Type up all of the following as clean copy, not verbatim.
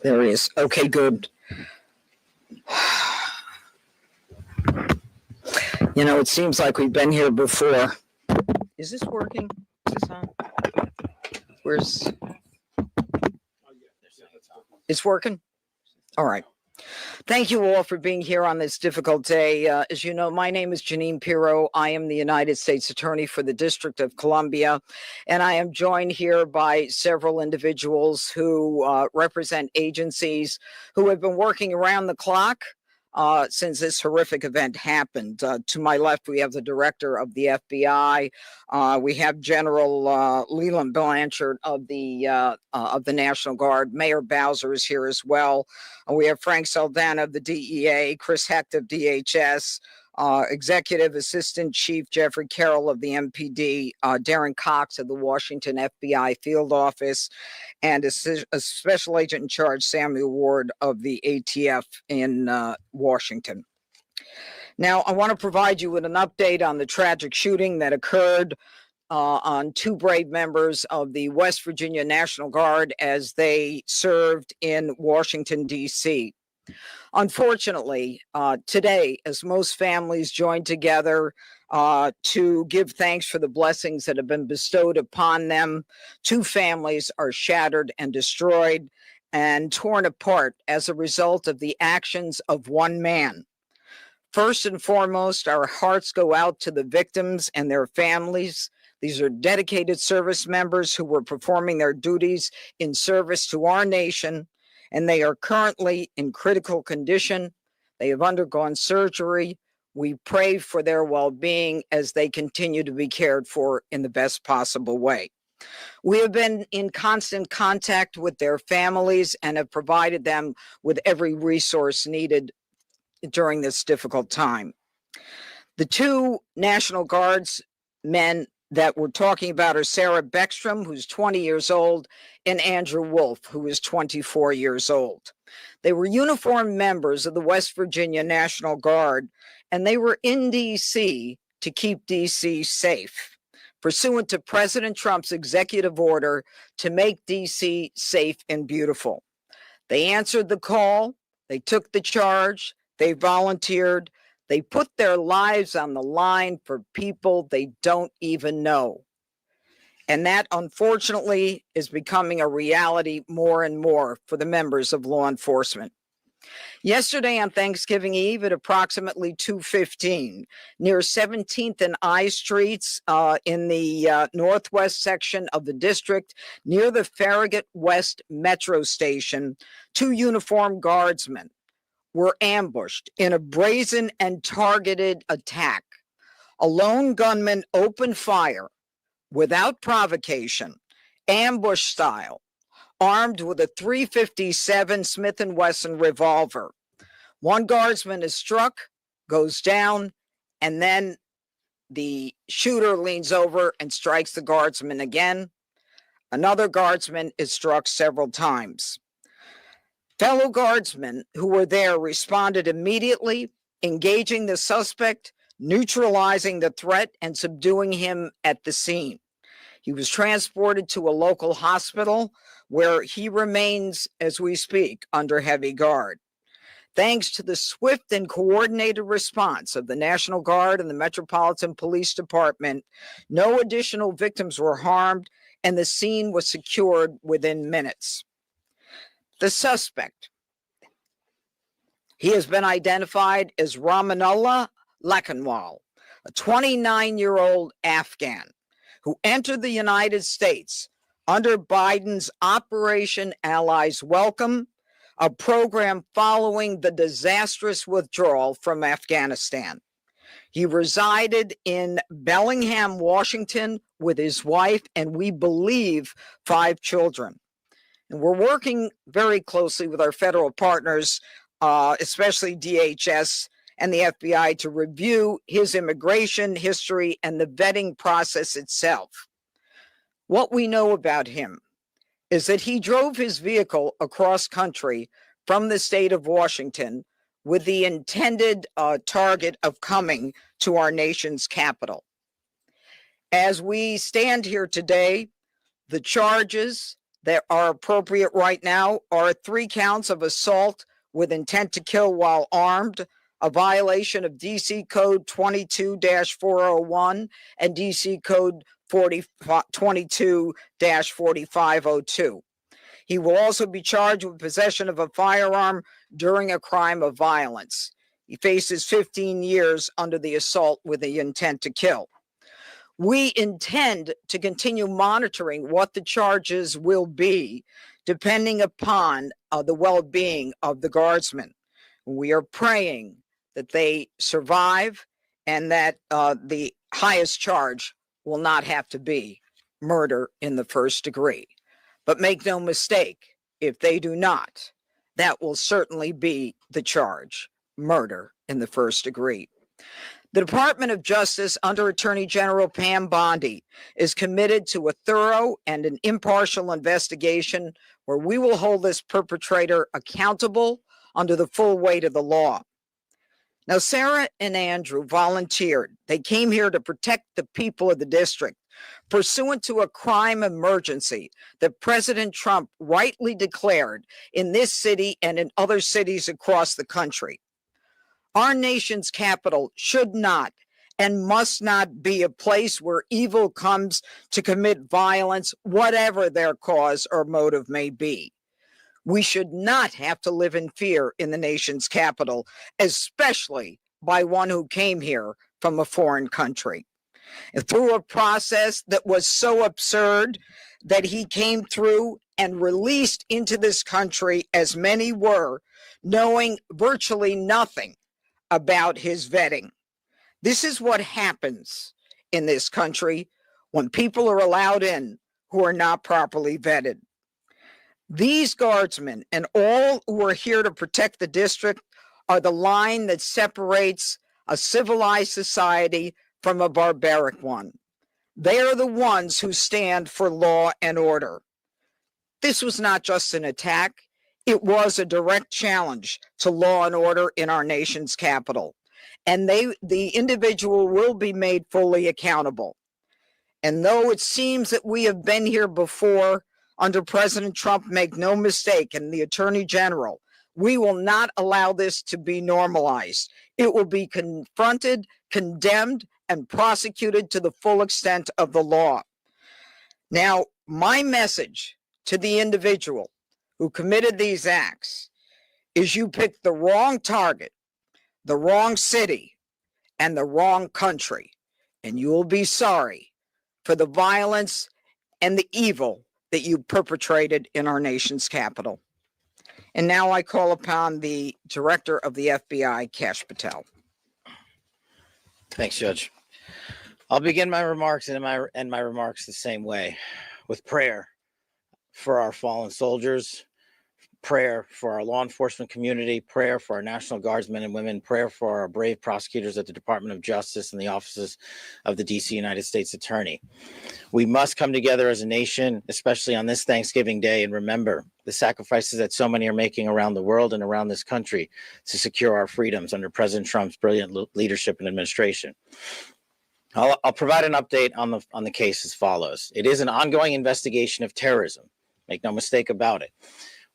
There he is. Okay, good. You know, it seems like we've been here before. Is this working? Is this on? Where's... It's working? All right. Thank you all for being here on this difficult day. As you know, my name is Jeanine Pirro. I am the United States Attorney for the District of Columbia, and I am joined here by several individuals who represent agencies who have been working around the clock since this horrific event happened. To my left, we have the director of the FBI. We have General Leland Blanchard of the National Guard. Mayor Bowser is here as well. We have Frank Saldana of the DEA, Chris Hecht of DHS, Executive Assistant Chief Jeffrey Carroll of the MPD, Darren Cox of the Washington FBI Field Office, and a Special Agent in Charge, Samuel Ward of the ATF in Washington. Now, I want to provide you with an update on the tragic shooting that occurred on two brave members of the West Virginia National Guard as they served in Washington, D.C. Unfortunately, today, as most families join together to give thanks for the blessings that have been bestowed upon them, two families are shattered and destroyed and torn apart as a result of the actions of one man. First and foremost, our hearts go out to the victims and their families. These are dedicated service members who were performing their duties in service to our nation, and they are currently in critical condition. They have undergone surgery. We pray for their well-being as they continue to be cared for in the best possible way. We have been in constant contact with their families and have provided them with every resource needed during this difficult time. The two National Guardsmen that we're talking about are Sarah Beckstrom, who's 20 years old, and Andrew Wolf, who is 24 years old. They were uniformed members of the West Virginia National Guard, and they were in D.C. to keep D.C. safe, pursuant to President Trump's executive order to make D.C. safe and beautiful. They answered the call, they took the charge, they volunteered, they put their lives on the line for people they don't even know. And that, unfortunately, is becoming a reality more and more for the members of law enforcement. Yesterday on Thanksgiving Eve at approximately 2:15, near 17th and I Streets in the northwest section of the district, near the Farragut West Metro Station, two uniformed guardsmen were ambushed in a brazen and targeted attack. A lone gunman opened fire without provocation, ambush style, armed with a .357 Smith & Wesson revolver. One guardsman is struck, goes down, and then the shooter leans over and strikes the guardsman again. Another guardsman is struck several times. Fellow guardsmen who were there responded immediately, engaging the suspect, neutralizing the threat, and subduing him at the scene. He was transported to a local hospital where he remains, as we speak, under heavy guard. Thanks to the swift and coordinated response of the National Guard and the Metropolitan Police Department, no additional victims were harmed, and the scene was secured within minutes. The suspect, he has been identified as Ramanullah Lakanwal, a 29-year-old Afghan who entered the United States under Biden's Operation Allies Welcome, a program following the disastrous withdrawal from Afghanistan. He resided in Bellingham, Washington, with his wife and, we believe, 5 children. And we're working very closely with our federal partners, especially DHS and the FBI, to review his immigration history and the vetting process itself. What we know about him is that he drove his vehicle across country from the state of Washington with the intended target of coming to our nation's capital. As we stand here today, the charges that are appropriate right now are 3 counts of assault with intent to kill while armed, a violation of DC Code 22-401 and DC Code 22-4502. He will also be charged with possession of a firearm during a crime of violence. He faces 15 years under the assault with the intent to kill. We intend to continue monitoring what the charges will be, depending upon the well-being of the Guardsmen. We are praying that they survive and that the highest charge will not have to be murder in the first degree. But make no mistake, if they do not, that will certainly be the charge, murder in the first degree. The Department of Justice under Attorney General Pam Bondi is committed to a thorough and an impartial investigation where we will hold this perpetrator accountable under the full weight of the law. Now, Sarah and Andrew volunteered. They came here to protect the people of the district, pursuant to a crime emergency that President Trump rightly declared in this city and in other cities across the country. Our nation's capital should not and must not be a place where evil comes to commit violence, whatever their cause or motive may be. We should not have to live in fear in the nation's capital, especially by one who came here from a foreign country. And through a process that was so absurd that he came through and released into this country, as many were, knowing virtually nothing about his vetting. This is what happens in this country when people are allowed in who are not properly vetted. These Guardsmen and all who are here to protect the district are the line that separates a civilized society from a barbaric one. They are the ones who stand for law and order. This was not just an attack. It was a direct challenge to law and order in our nation's capital. And the individual will be made fully accountable. And though it seems that we have been here before under President Trump, make no mistake, and the Attorney General, we will not allow this to be normalized. It will be confronted, condemned, and prosecuted to the full extent of the law. Now, my message to the individual who committed these acts is you picked the wrong target, the wrong city, and the wrong country, and you will be sorry for the violence and the evil that you perpetrated in our nation's capital. And now I call upon the Director of the FBI, Kash Patel. Thanks, Judge. I'll begin my remarks and my remarks the same way, with prayer for our fallen soldiers, prayer for our law enforcement community, prayer for our National Guardsmen and women, prayer for our brave prosecutors at the Department of Justice and the offices of the DC United States Attorney. We must come together as a nation, especially on this Thanksgiving Day, and remember the sacrifices that so many are making around the world and around this country to secure our freedoms under President Trump's brilliant leadership and administration. I'll provide an update on the case as follows. It is an ongoing investigation of terrorism. Make no mistake about it.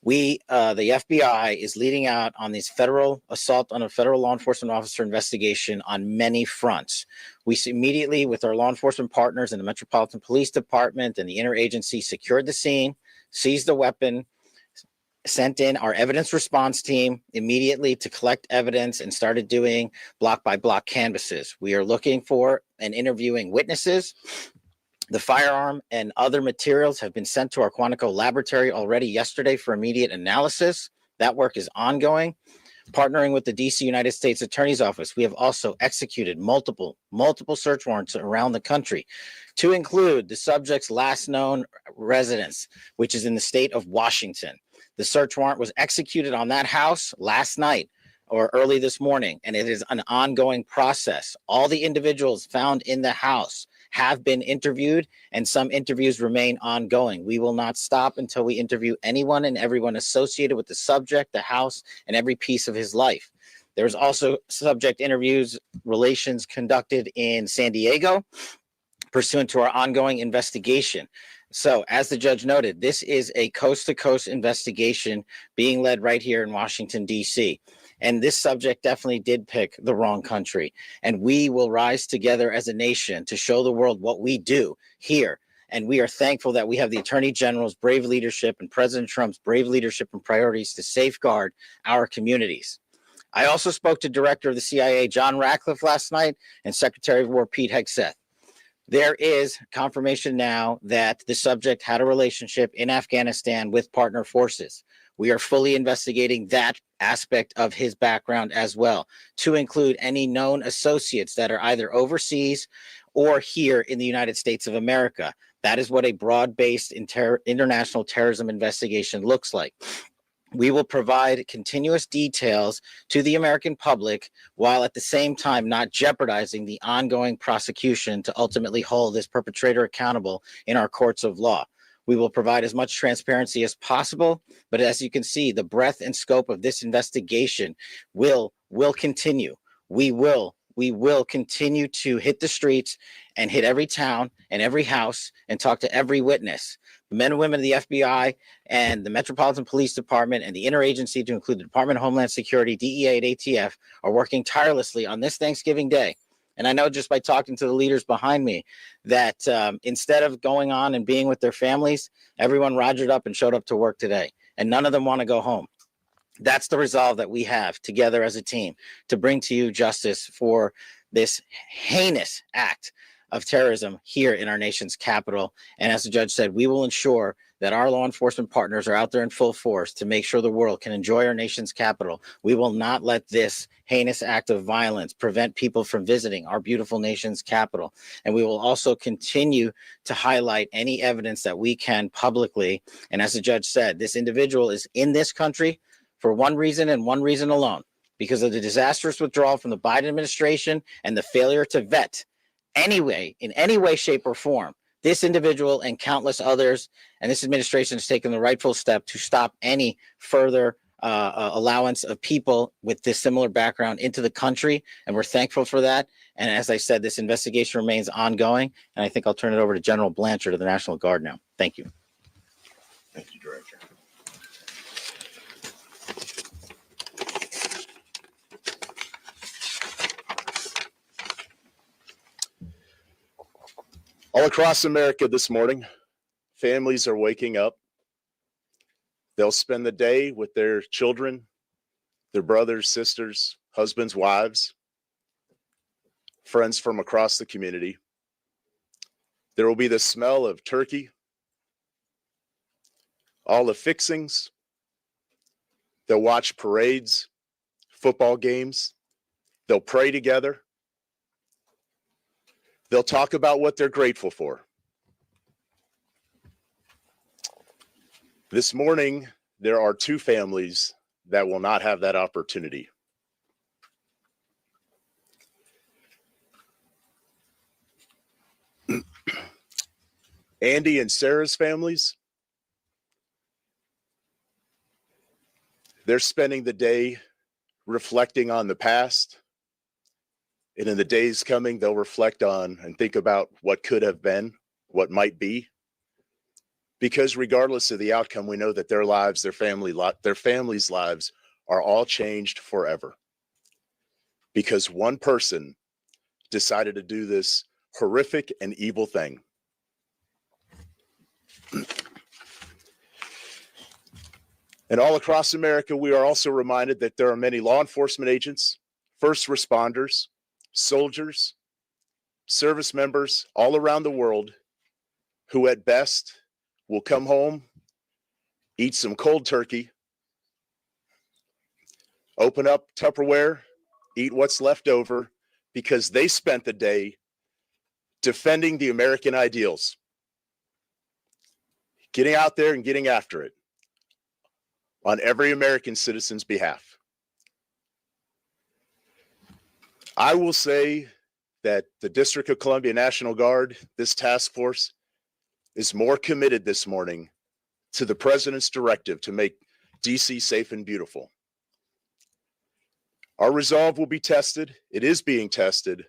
The FBI is leading out on these federal assault on a federal law enforcement officer investigation on many fronts. We immediately, with our law enforcement partners in the Metropolitan Police Department and the interagency, secured the scene, seized the weapon, sent in our evidence response team immediately to collect evidence, and started doing block by block canvasses. We are looking for and interviewing witnesses. The firearm and other materials have been sent to our Quantico laboratory already yesterday for immediate analysis. That work is ongoing. Partnering with the DC United States Attorney's Office, we have also executed multiple search warrants around the country to include the subject's last known residence, which is in the state of Washington. The search warrant was executed on that house last night or early this morning, and it is an ongoing process. All the individuals found in the house have been interviewed, and some interviews remain ongoing. We will not stop until we interview anyone and everyone associated with the subject, the house, and every piece of his life. There's also subject interviews relations conducted in San Diego, pursuant to our ongoing investigation. So, as the judge noted, this is a coast-to-coast investigation being led right here in Washington, D.C. And this subject definitely did pick the wrong country. And we will rise together as a nation to show the world what we do here. And we are thankful that we have the Attorney General's brave leadership and President Trump's brave leadership and priorities to safeguard our communities. I also spoke to Director of the CIA, John Ratcliffe, last night, and Secretary of War, Pete Hegseth. There is confirmation now that the subject had a relationship in Afghanistan with partner forces. We are fully investigating that aspect of his background as well, to include any known associates that are either overseas or here in the United States of America. That is what a broad-based international terrorism investigation looks like. We will provide continuous details to the American public while at the same time not jeopardizing the ongoing prosecution to ultimately hold this perpetrator accountable in our courts of law. We will provide as much transparency as possible, but as you can see, the breadth and scope of this investigation will continue. We will continue to hit the streets and hit every town and every house and talk to every witness. The men and women of the FBI and the Metropolitan Police Department and the interagency, to include the Department of Homeland Security, DEA, and ATF, are working tirelessly on this Thanksgiving Day. And I know just by talking to the leaders behind me that instead of going on and being with their families, everyone rogered up and showed up to work today. And none of them want to go home. That's the resolve that we have together as a team to bring to you justice for this heinous act of terrorism here in our nation's capital. And as the judge said, we will ensure that our law enforcement partners are out there in full force to make sure the world can enjoy our nation's capital. We will not let this heinous act of violence prevent people from visiting our beautiful nation's capital. And we will also continue to highlight any evidence that we can publicly. And as the judge said, this individual is in this country for one reason and one reason alone, because of the disastrous withdrawal from the Biden administration and the failure to vet in any way, shape, or form, this individual and countless others. And this administration has taken the rightful step to stop any further allowance of people with this similar background into the country. And we're thankful for that. And as I said, this investigation remains ongoing. And I think I'll turn it over to General Blanchard of the National Guard now. Thank you. Thank you, Director. All across America this morning, families are waking up. They'll spend the day with their children, their brothers, sisters, husbands, wives, friends from across the community. There will be the smell of turkey, all the fixings. They'll watch parades, football games. They'll pray together. They'll talk about what they're grateful for. This morning, there are two families that will not have that opportunity. Andy and Sarah's families, they're spending the day reflecting on the past. And in the days coming, they'll reflect on and think about what could have been, what might be. Because regardless of the outcome, we know that their lives, their families' lives are all changed forever. Because one person decided to do this horrific and evil thing. And all across America, we are also reminded that there are many law enforcement agents, first responders, soldiers, service members all around the world who at best will come home, eat some cold turkey, open up Tupperware, eat what's left over, because they spent the day defending the American ideals, getting out there and getting after it on every American citizen's behalf. I will say that the District of Columbia National Guard, this task force, is more committed this morning to the president's directive to make DC safe and beautiful. Our resolve will be tested. It is being tested,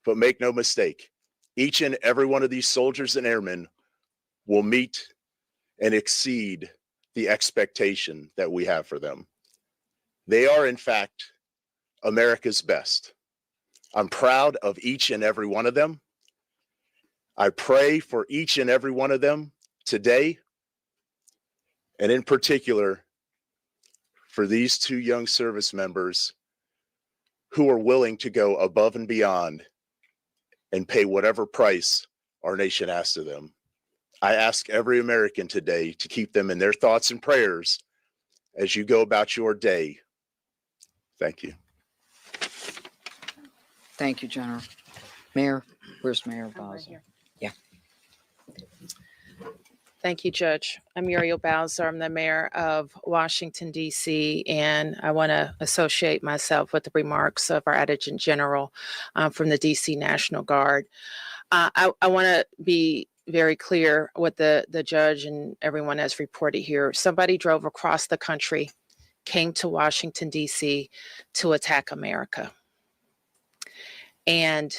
but make no mistake, each and every one of these soldiers and airmen will meet and exceed the expectation that we have for them. They are, in fact, America's best. I'm proud of each and every one of them. I pray for each and every one of them today, and in particular, for these 2 young service members who are willing to go above and beyond and pay whatever price our nation asks of them. I ask every American today to keep them in their thoughts and prayers as you go about your day. Thank you. Thank you, General. Mayor, where's Mayor I'm right Bowser? here. Yeah. Thank you, Judge. I'm Muriel Bowser. I'm the mayor of Washington, D.C., and I want to associate myself with the remarks of our Adjutant General from the D.C. National Guard. I want to be very clear what the judge and everyone has reported here. Somebody drove across the country, came to Washington, D.C. to attack America. And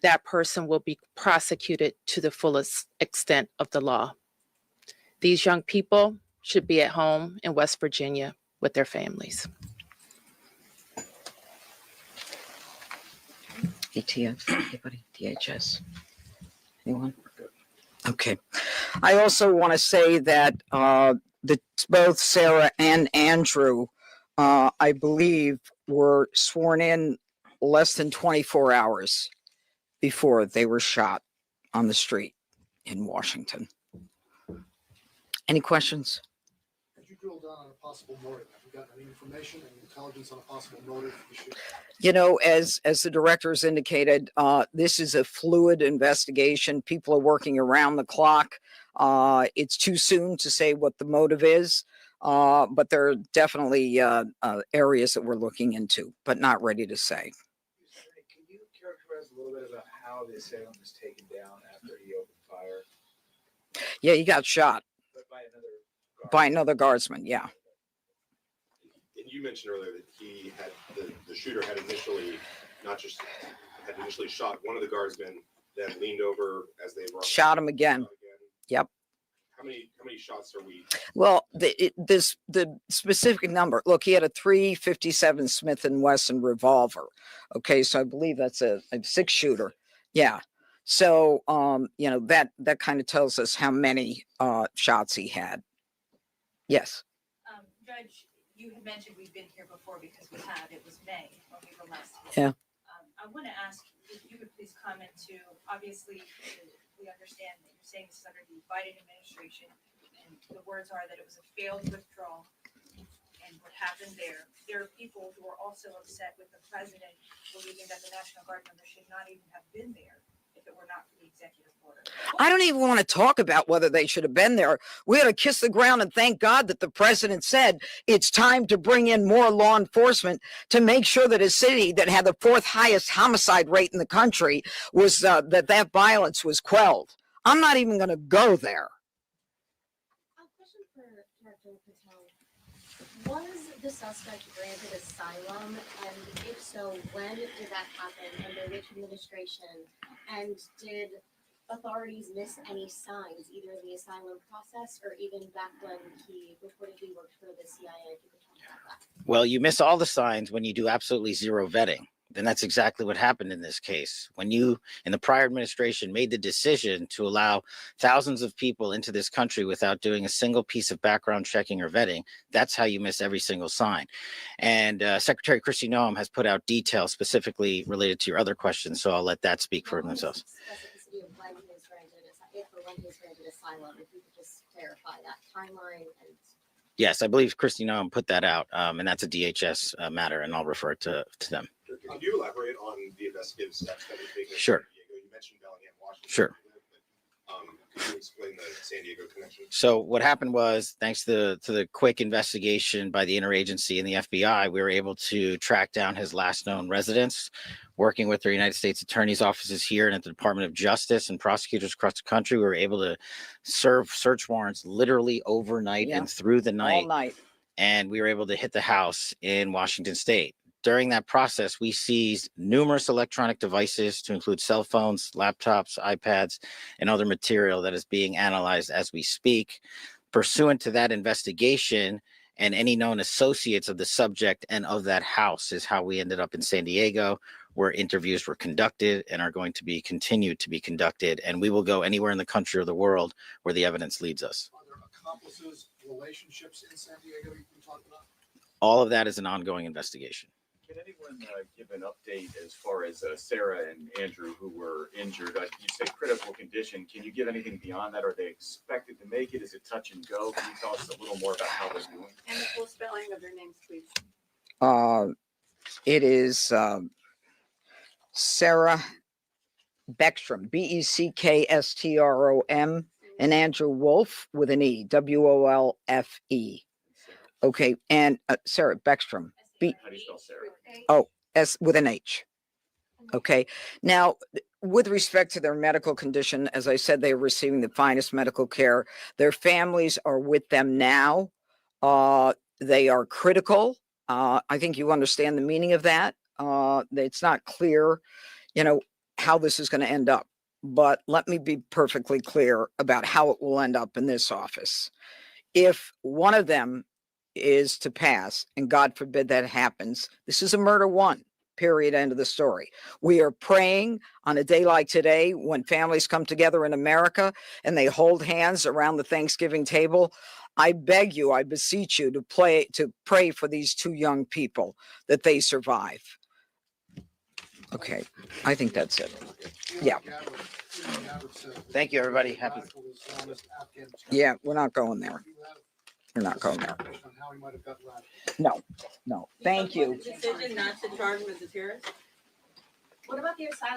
that person will be prosecuted to the fullest extent of the law. These young people should be at home in West Virginia with their families. ATF, anybody? DHS? Anyone? Okay. I also want to say that both Sarah and Andrew, I believe, were sworn in less than 24 hours before they were shot on the street in Washington. Any questions? Could you drill down on a possible motive? Have you got any information, any intelligence on a possible motive for the shooting? You know, as the directors indicated, this is a fluid investigation. People are working around the clock. It's too soon to say what the motive is, but there are definitely areas that we're looking into, but not ready to say. Can you characterize a little bit about how the assailant was taken down after he opened fire? Yeah, he got shot But by another guardsman. Yeah. And you mentioned earlier that he had the shooter had initially shot one of the guardsmen, then leaned over as they were Shot him again. Yep. How many shots are we? Well, the specific number. Look, he had a .357 Smith & Wesson revolver. Okay, so I believe that's a 6-shooter. Yeah. So you know, that kind of tells us how many shots he had. Yes. Judge, you had mentioned we've been here before because we have. It was May when we were last Yeah. here. I want to ask if you would please comment to, obviously, we understand that you're saying this is under the Biden administration, and the words are that it was a failed withdrawal. And what happened there, there are people who are also upset with the president believing that the National Guard members should not even have been there if it were not for the executive order. I don't even want to talk about whether they should have been there. We ought to kiss the ground and thank God that the president said it's time to bring in more law enforcement to make sure that a city that had the 4th highest homicide rate in the country was that violence was quelled. I'm not even going to go there. A question for Director Patel. Was the suspect granted asylum? And if so, when did that happen? Under which administration? And did authorities miss any signs, either in the asylum process or even back when he reportedly worked for the CIA? If you could talk about that. Well, you miss all the signs when you do absolutely zero vetting. Then that's exactly what happened in this case. When you, in the prior administration, made the decision to allow thousands of people into this country without doing a single piece of background checking or vetting, that's how you miss every single sign. And Secretary Kristi Noem has put out details specifically related to your other questions, so I'll let that speak for themselves. Specificity of when he was granted, if or when he was granted asylum, if you could just clarify that timeline. And Yes, I believe Kristi Noem put that out, and that's a DHS matter, and I'll refer it to them. Can you elaborate on the investigative steps that were taken? Sure. In San Diego? You mentioned Bellingham, Washington. Sure. But, can you explain the San Diego connection? So what happened was, thanks to the quick investigation by the interagency and the FBI, we were able to track down his last known residence, working with the United States Attorney's offices here and at the Department of Justice and prosecutors across the country. We were able to serve search warrants literally overnight and through the night. All night. And we were able to hit the house in Washington State. during that process, we seized numerous electronic devices to include cell phones, laptops, iPads, and other material that is being analyzed as we speak. Pursuant to that investigation and any known associates of the subject and of that house is how we ended up in San Diego, where interviews were conducted and are going to be continued to be conducted. And we will go anywhere in the country or the world where the evidence leads us. Are there accomplices, relationships in San Diego you can talk about? All of that is an ongoing investigation. Can anyone give an update as far as Sarah and Andrew who were injured? You say critical condition. Can you give anything beyond that? Are they expected to make it? Is it touch and go? Can you tell us a little more about how they're doing? And the full spelling of their names, please. It is Sarah Beckstrom, Beckstrom, and Andrew Wolf with an E, Wolfe. Okay, and Sarah Beckstrom, How do you spell Sarah? S with an H. Okay, now with respect to their medical condition, as I said, they are receiving the finest medical care. Their families are with them now. They are critical. I think you understand the meaning of that. It's not clear, how this is going to end up. But let me be perfectly clear about how it will end up in this office. If one of them is to pass, and God forbid that happens, this is a murder one, period, end of the story. We are praying on a day like today when families come together in America and they hold hands around the Thanksgiving table. I beg you, I beseech you to pray for these two young people that they survive. Okay, I think that's it. Yeah. Thank you, everybody. Happy. Yeah, we're not going there. We're not going there. No. Thank you. Decision not to charge him as a terrorist? What about the asylum?